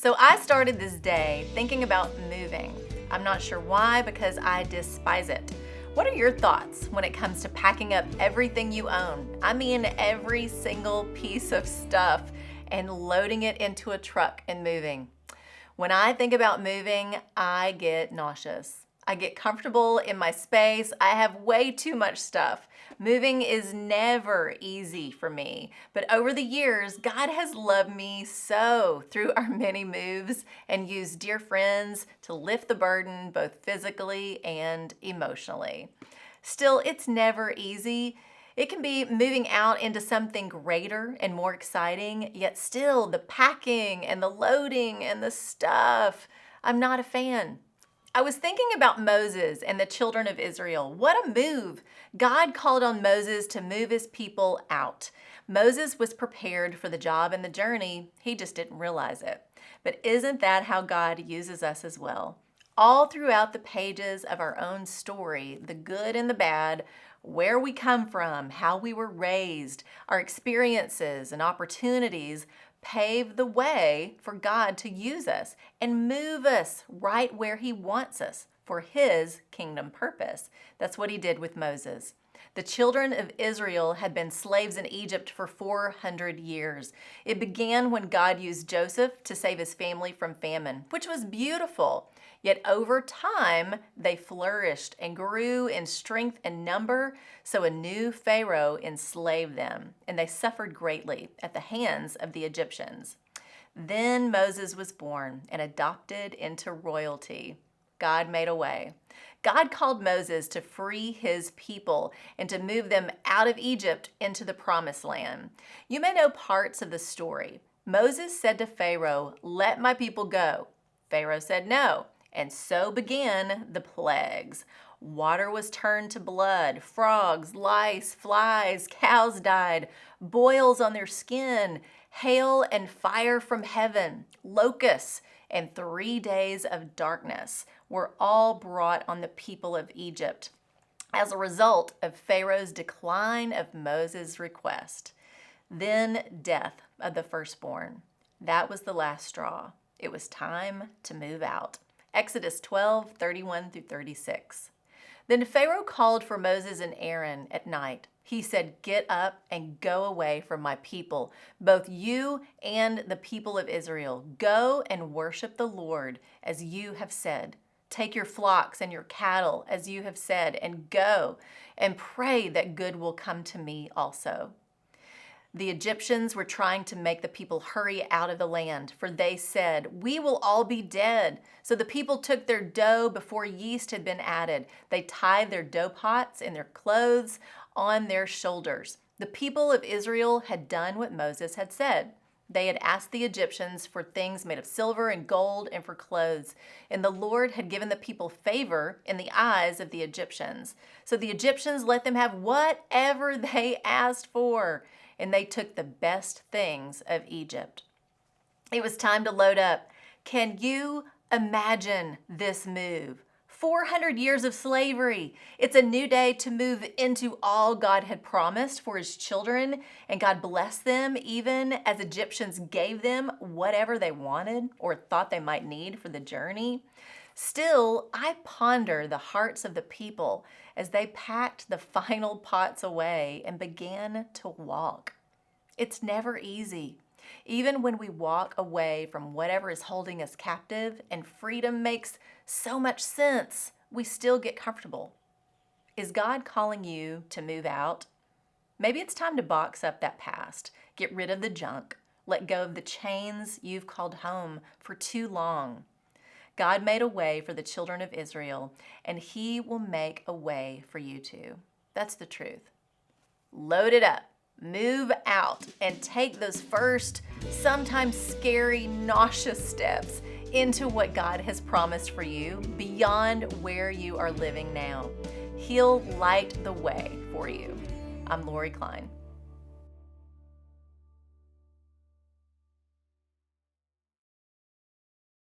So I started this day thinking about moving. I'm not sure why, because I despise it. What are your thoughts when it comes to packing up everything you own? I mean, every single piece of stuff and loading it into a truck and moving. When I think about moving, I get nauseous. I get comfortable in my space. I have way too much stuff. Moving is never easy for me, but over the years, God has loved me so through our many moves and used dear friends to lift the burden both physically and emotionally. Still, it's never easy. It can be moving out into something greater and more exciting, yet still the packing and the loading and the stuff, I'm not a fan. I was thinking about Moses and the children of Israel. What a move! God called on Moses to move his people out. Moses was prepared for the job and the journey, he just didn't realize it. But isn't that how God uses us as well? All throughout the pages of our own story, the good and the bad, where we come from, how we were raised, our experiences and opportunities pave the way for God to use us and move us right where He wants us for His kingdom purpose. That's what He did with Moses. The children of Israel had been slaves in Egypt for 400 years. It began when God used Joseph to save his family from famine, which was beautiful. Yet over time, they flourished and grew in strength and number, so a new Pharaoh enslaved them, and they suffered greatly at the hands of the Egyptians. Then Moses was born and adopted into royalty. God made a way. God called Moses to free his people and to move them out of Egypt into the promised land. You may know parts of the story. Moses said to Pharaoh, "Let my people go." Pharaoh said no, and so began the plagues. Water was turned to blood, frogs, lice, flies, cows died, boils on their skin, hail and fire from heaven, locusts, and 3 days of darkness were all brought on the people of Egypt as a result of Pharaoh's decline of Moses' request. Then death of the firstborn. That was the last straw. It was time to move out. Exodus 12:31 through 36. Then Pharaoh called for Moses and Aaron at night. He said, "Get up and go away from my people, both you and the people of Israel. Go and worship the Lord as you have said. Take your flocks and your cattle as you have said, and go and pray that good will come to me also." The Egyptians were trying to make the people hurry out of the land, for they said, "We will all be dead." So the people took their dough before yeast had been added. They tied their dough pots and their clothes on their shoulders. The people of Israel had done what Moses had said. They had asked the Egyptians for things made of silver and gold and for clothes, and the Lord had given the people favor in the eyes of the Egyptians. So the Egyptians let them have whatever they asked for, and they took the best things of Egypt. It was time to load up. Can you imagine this move? 400 years of slavery. It's a new day to move into all God had promised for His children, and God blessed them even as Egyptians gave them whatever they wanted or thought they might need for the journey. Still, I ponder the hearts of the people as they packed the final pots away and began to walk. It's never easy. Even when we walk away from whatever is holding us captive and freedom makes so much sense, we still get comfortable. Is God calling you to move out? Maybe it's time to box up that past, get rid of the junk, let go of the chains you've called home for too long. God made a way for the children of Israel, and He will make a way for you too. That's the truth. Load it up. Move out and take those first, sometimes scary, nauseous steps into what God has promised for you beyond where you are living now. He'll light the way for you. I'm Lori Klein.